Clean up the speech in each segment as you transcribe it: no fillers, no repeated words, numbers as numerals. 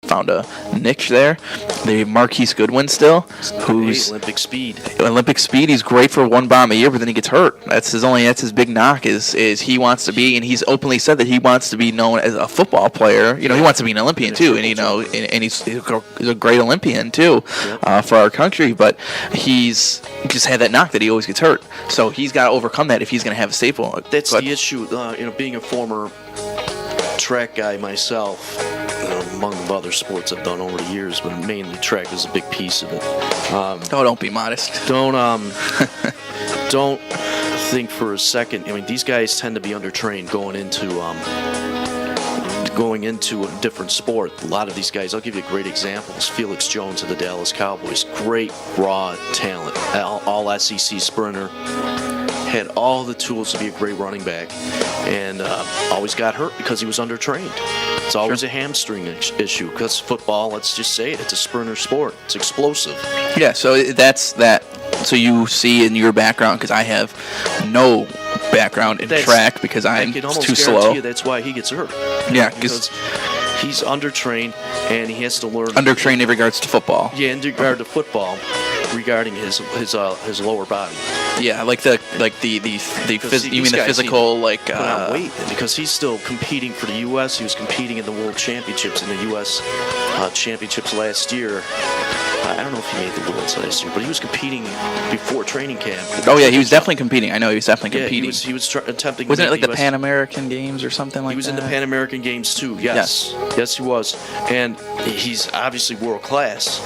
found a niche there. They have Marquise Goodwin still, who's Olympic speed. Olympic speed. He's great for one bomb a year, but then he gets hurt. That's his big knock is he wants to be, and he's openly said that he wants to be known as a football player. He wants to be an Olympian too, and he's a great Olympian too for our country. But he's just had that knock that he always gets hurt. So he's got to overcome that if he's going to have a staple. That's the issue. Being a former track guy myself, among the other sports I've done over the years, but mainly track is a big piece of it. Don't be modest. Don't think for a second. These guys tend to be undertrained going into a different sport. A lot of these guys, I'll give you a great example. Felix Jones of the Dallas Cowboys, great raw talent, all SEC sprinter. Had all the tools to be a great running back, and always got hurt because he was undertrained. It's always a hamstring issue because football, let's just say it, it's a sprinter sport. It's explosive. Yeah, so that's that. So you see in your background, because I have no background in track because I'm too slow. I can almost guarantee you that's why he gets hurt. Yeah, because he's undertrained and he has to learn. Undertrained in regards to football. Yeah, in regard to football, regarding his lower body. Yeah, the physical put on weight because he's still competing for the U.S. He was competing in the World Championships in the U.S. Championships last year. I don't know if he made the Worlds last year, but he was competing before training camp. Oh yeah, he was definitely competing. I know he was definitely competing. He was attempting. Wasn't it the Pan American Games or something like that? He was in the Pan American Games too. Yes, he was, and he's obviously world class.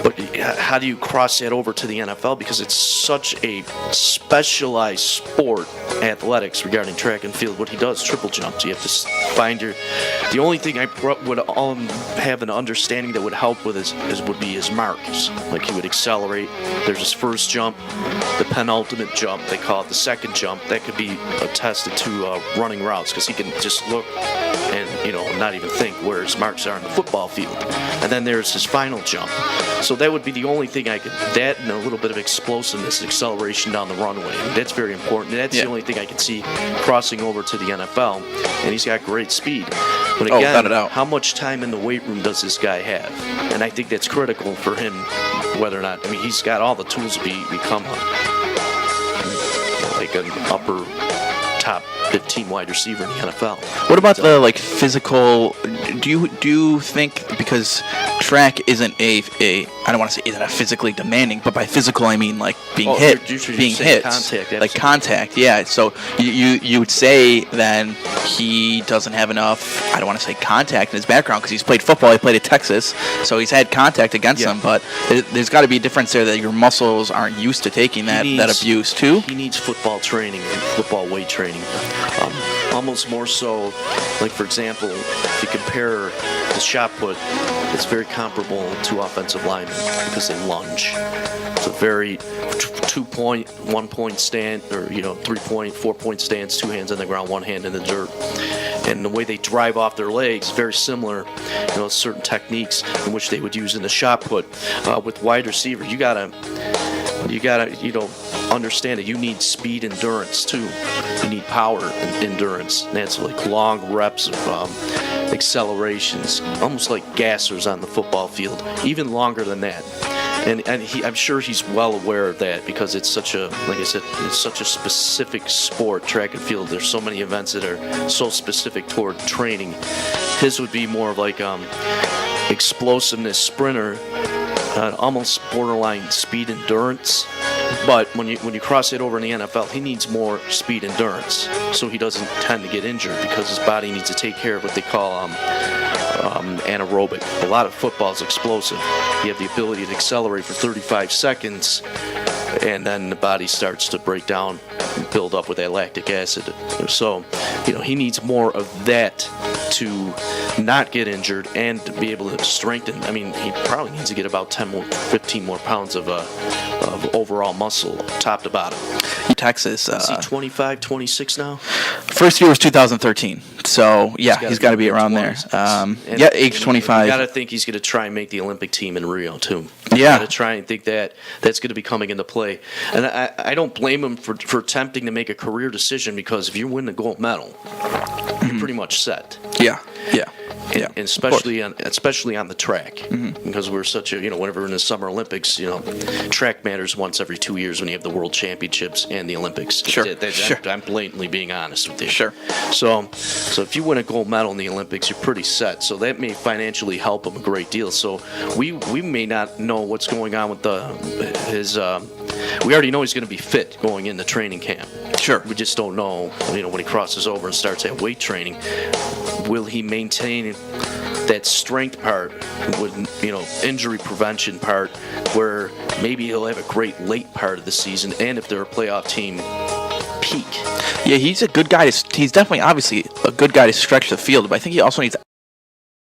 But how do you cross that over to the NFL? Because it's such a specialized sport, athletics, regarding track and field. What he does, triple jumps. You have to find your. The only thing I would have an understanding that would help with would be his marks. Like he would accelerate. There's his first jump, the penultimate jump. They call it the second jump. That could be attested to running routes because he can just look and not even think where his marks are in the football field. And then there's his final jump. So that would be the only thing I could. That and a little bit of explosiveness, acceleration down the runway. That's very important. And that's the only thing I could see crossing over to the NFL. And he's got great speed. But again, how much time in the weight room does this guy have? And I think that's critical for him, whether or not. He's got all the tools to become like an upper top 15 wide receiver in the NFL. What about the physical? Do you think, because track isn't I don't want to say isn't a physically demanding, but by physical I mean being hit, contact. Yeah. So you would say then he doesn't have enough. I don't want to say contact in his background because he's played football. He played at Texas, so he's had contact against them. But there's got to be a difference there that your muscles aren't used to taking that abuse too. He needs football training, football weight training. Almost more so, for example, if you compare the shot put, it's very comparable to offensive linemen because they lunge. It's a very 2-point, 1-point stand, or 3-point, 4-point stance, 2 hands on the ground, 1 hand in the dirt. And the way they drive off their legs, very similar, certain techniques in which they would use in the shot put. With wide receiver, you gotta understand that you need speed endurance too. You need power and endurance. And that's long reps of accelerations, almost like gassers on the football field, even longer than that. And I'm sure he's well aware of that because it's such a, like I said, it's such a specific sport, track and field. There's so many events that are so specific toward training. His would be more of explosiveness sprinter, almost borderline speed endurance. But when you cross it over in the NFL, he needs more speed endurance, so he doesn't tend to get injured because his body needs to take care of what they call anaerobic. A lot of football is explosive. You have the ability to accelerate for 35 seconds, and then the body starts to break down and build up with that lactic acid. So, he needs more of that to not get injured and to be able to strengthen. He probably needs to get about 15 more pounds of overall muscle, top to bottom. Texas. Is he 25, 26 now? First year was 2013. So, he's got to be around there. Age 25. You got to think he's going to try and make the Olympic team in Rio, too. Yeah. Got to try and think that's going to be coming into play. And I don't blame him for attempting to make a career decision because if you win the gold medal, you're pretty much set. Yeah. and, Yeah, and especially on the track, because we're such a whenever we're in the Summer Olympics, track matters once every 2 years when you have the World Championships and the Olympics. Sure. I'm blatantly being honest with you. Sure. So if you win a gold medal in the Olympics, you're pretty set. So that may financially help him a great deal. So we may not know what's going on with his. We already know he's going to be fit going into training camp. Sure. We just don't know, when he crosses over and starts at weight training, will he maintain that strength part with, injury prevention part, where maybe he'll have a great late part of the season, and if they're a playoff team, peak. Yeah, he's a good guy. He's definitely, obviously, a good guy to stretch the field, but I think he also needs